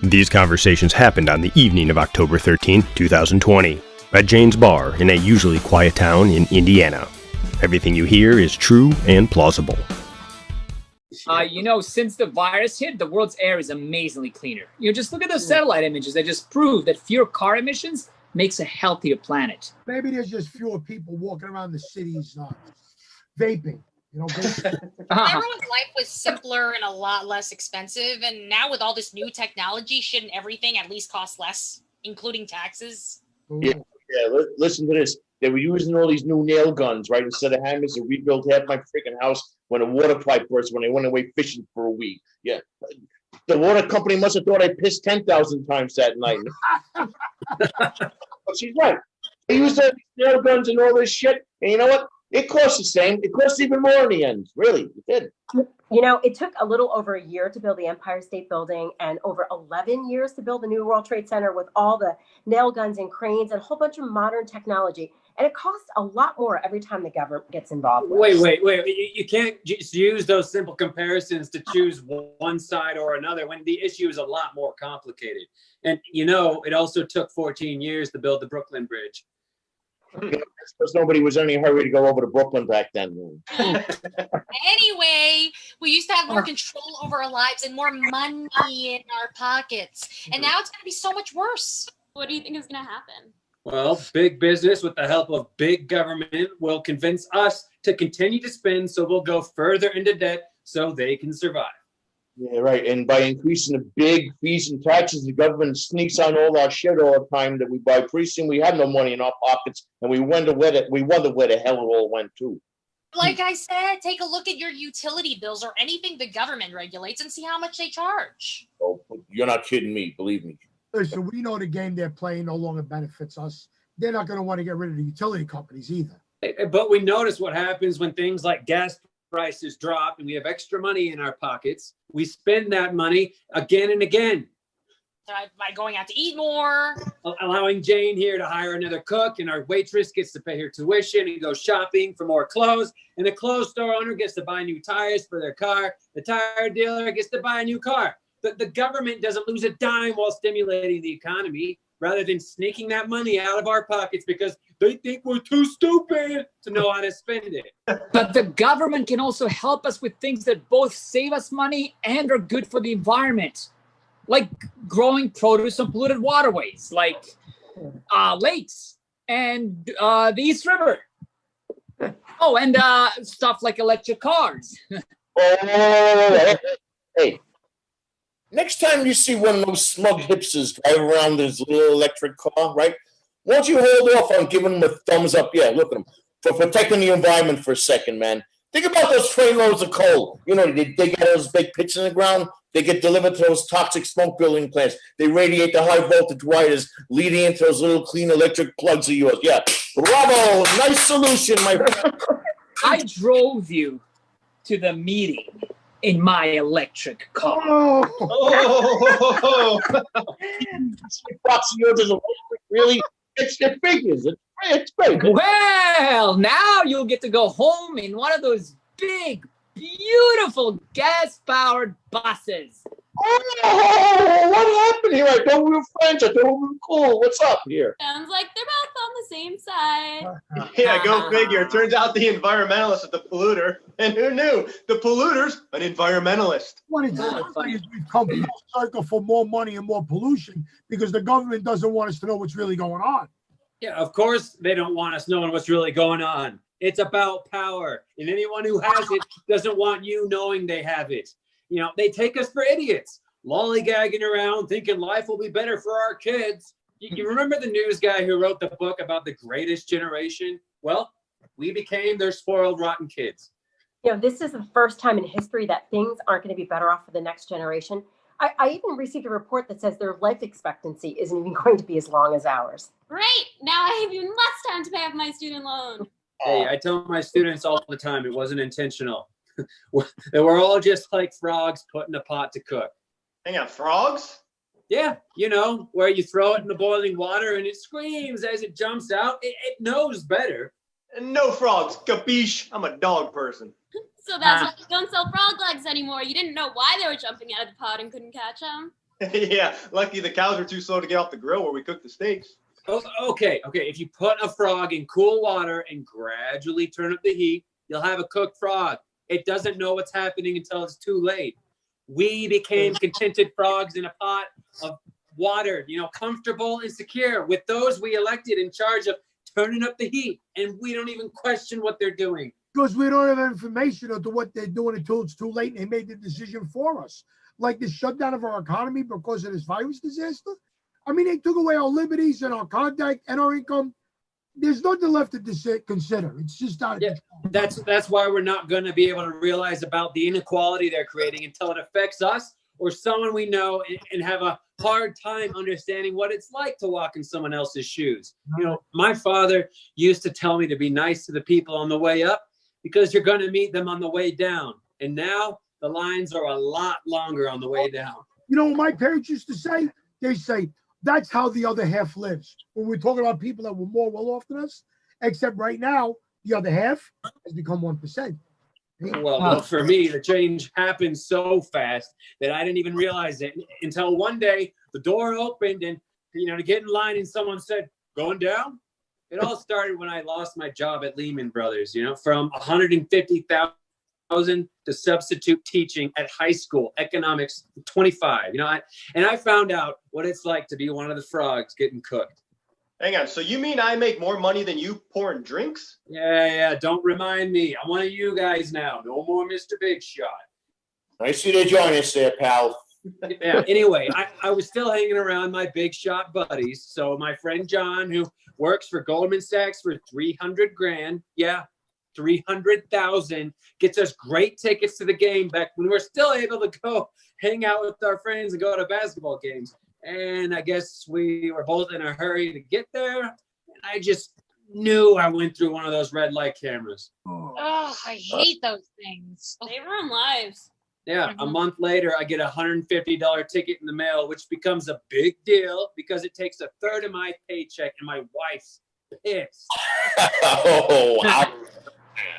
These conversations happened on the evening of October 13, 2020, at Jane's Bar in a usually quiet town in Indiana. Everything you hear is true and plausible. Since the virus hit, the world's air is amazingly cleaner. Just look at those satellite images that just prove that fewer car emissions makes a healthier planet. Maybe there's just fewer people walking around the cities vaping. Everyone's life was simpler and a lot less expensive, and now with all this new technology, shouldn't everything at least cost less, including taxes? Yeah. Listen to this. They were using all these new nail guns, right? Instead of hammers, they rebuilt half my freaking house when a water pipe burst when they went away fishing for a week. Yeah. The water company must have thought I pissed 10,000 times that night. But she's right. They used all these nail guns and all this shit, and you know what? It costs the same. It costs even more in the end. Really, it did. It took a little over a year to build the Empire State Building and over 11 years to build the new World Trade Center with all the nail guns and cranes and a whole bunch of modern technology. And it costs a lot more every time the government gets involved. Wait. You can't just use those simple comparisons to choose one side or another when the issue is a lot more complicated. And, it also took 14 years to build the Brooklyn Bridge. Because nobody was in any hurry to go over to Brooklyn back then. Anyway, we used to have more control over our lives and more money in our pockets. And now it's going to be so much worse. What do you think is going to happen? Well, big business with the help of big government will convince us to continue to spend, so we'll go further into debt so they can survive. Yeah, right. And by increasing the big fees and taxes, the government sneaks on all our shit all the time that we buy. Pretty soon we have no money in our pockets, and we wonder where the hell it all went to. Like I said, take a look at your utility bills or anything the government regulates and see how much they charge. Oh, you're not kidding me. Believe me. Listen, we know the game they're playing no longer benefits us. They're not going to want to get rid of the utility companies either. But we notice what happens when things like gas prices drop and we have extra money in our pockets. We spend that money again and again. By going out to eat more. Allowing Jane here to hire another cook, and our waitress gets to pay her tuition and go shopping for more clothes. And the clothes store owner gets to buy new tires for their car. The tire dealer gets to buy a new car. The government doesn't lose a dime while stimulating the economy, rather than sneaking that money out of our pockets because they think we're too stupid to know how to spend it. But the government can also help us with things that both save us money and are good for the environment, like growing produce on polluted waterways, like lakes and the East River. Oh, and stuff like electric cars. Hey. Next time you see one of those smug hipsters drive around this little electric car, right? Won't you hold off on giving them a thumbs up? Yeah, look at them. For protecting the environment for a second, man. Think about those trainloads of coal. They get those big pits in the ground. They get delivered to those toxic smoke building plants. They radiate the high voltage wires leading into those little clean electric plugs of yours. Yeah, bravo. Nice solution, my friend. I drove you to the meeting in my electric car. Box of yours is electric, really? It figures. It's great. Well, now you'll get to go home in one of those big, beautiful gas-powered buses. Oh, what happened here? I thought we were friends. I thought we were cool. What's up here? Sounds like they're both on the same side. Yeah, go figure. Turns out the environmentalist is the polluter. And who knew? The polluter's an environmentalist. What it's funny is we've come full circle for more money and more pollution because the government doesn't want us to know what's really going on. Yeah, of course they don't want us knowing what's really going on. It's about power. And anyone who has it doesn't want you knowing they have it. They take us for idiots, lollygagging around, thinking life will be better for our kids. You remember the news guy who wrote the book about the greatest generation? Well, we became their spoiled, rotten kids. This is the first time in history that things aren't going to be better off for the next generation. I even received a report that says their life expectancy isn't even going to be as long as ours. Great! Now I have even less time to pay off my student loan. Hey, I tell my students all the time it wasn't intentional. We're all just like frogs put in a pot to cook. Hang on, frogs? Yeah, where you throw it in the boiling water and it screams as it jumps out. It knows better. No frogs, capiche? I'm a dog person. So that's why you don't sell frog legs anymore. You didn't know why they were jumping out of the pot and couldn't catch them. Yeah, lucky the cows were too slow to get off the grill where we cook the steaks. Oh, okay. If you put a frog in cool water and gradually turn up the heat, you'll have a cooked frog. It doesn't know what's happening until it's too late. We became contented frogs in a pot of water, comfortable and secure. With those we elected in charge of turning up the heat, and we don't even question what they're doing. Because we don't have information into what they're doing until it's too late and they made the decision for us. Like the shutdown of our economy because of this virus disaster. I mean, they took away our liberties and our contact and our income. There's nothing left to consider. It's just out of control. That's why we're not going to be able to realize about the inequality they're creating until it affects us or someone we know and have a hard time understanding what it's like to walk in someone else's shoes. My father used to tell me to be nice to the people on the way up because you're going to meet them on the way down. And now the lines are a lot longer on the way down. You know what my parents used to say? They say, that's how the other half lives. When we're talking about people that were more well off than us, except right now, the other half has become 1%. Well, for me, the change happened so fast that I didn't even realize it until one day the door opened and, to get in line and someone said, going down? It all started when I lost my job at Lehman Brothers, from 150,000 to substitute teaching at high school, economics 25, and I found out what it's like to be one of the frogs getting cooked. Hang on, so you mean I make more money than you pouring drinks? Yeah, don't remind me. I'm one of you guys now. No more Mr. Big Shot. Nice to join us there, pal. Yeah, anyway, I was still hanging around my Big Shot buddies, so my friend John, who works for Goldman Sachs for 300 grand, 300,000, gets us great tickets to the game back when we're still able to go hang out with our friends and go to basketball games. And I guess we were both in a hurry to get there. And I just knew I went through one of those red light cameras. Oh, I hate those things. They ruin lives. Yeah, a month later, I get a $150 ticket in the mail, which becomes a big deal because it takes a third of my paycheck, and my wife's pissed. Oh, wow.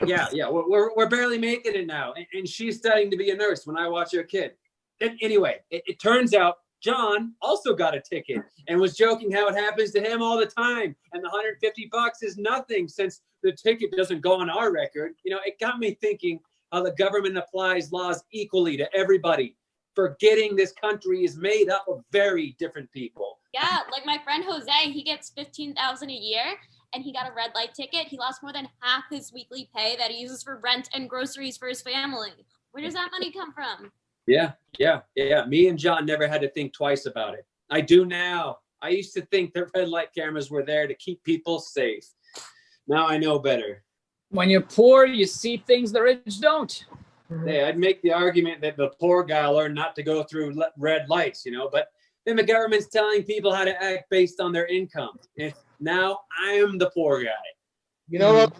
Yeah, we're barely making it now, and she's studying to be a nurse when I watch her kid. And anyway, it turns out John also got a ticket and was joking how it happens to him all the time, and the $150 is nothing since the ticket doesn't go on our record. It got me thinking how the government applies laws equally to everybody, forgetting this country is made up of very different people. Yeah, like my friend Jose, he gets $15,000 a year, and he got a red light ticket. He lost more than half his weekly pay that he uses for rent and groceries for his family. Where does that money come from? Yeah. Me and John never had to think twice about it. I do now. I used to think that red light cameras were there to keep people safe. Now I know better. When you're poor, you see things the rich don't. Hey, I'd make the argument that the poor guy learned not to go through red lights, but then the government's telling people how to act based on their income. And now I'm the poor guy. You know what?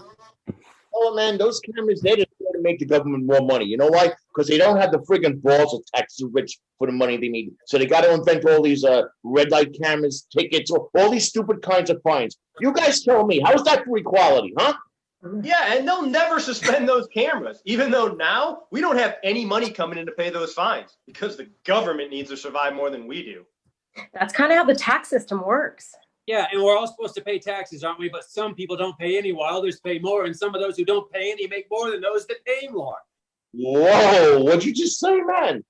Oh, man, those cameras, they just want to make the government more money. You know why? Because they don't have the friggin' balls to tax the rich for the money they need. So they got to invent all these red light cameras, tickets, all these stupid kinds of fines. You guys tell me, how's that for equality, huh? Yeah, and they'll never suspend those cameras, even though now we don't have any money coming in to pay those fines because the government needs to survive more than we do. That's kind of how the tax system works. Yeah, and we're all supposed to pay taxes, aren't we? But some people don't pay any, while others pay more, and some of those who don't pay any make more than those that pay more. Whoa, what'd you just say, man?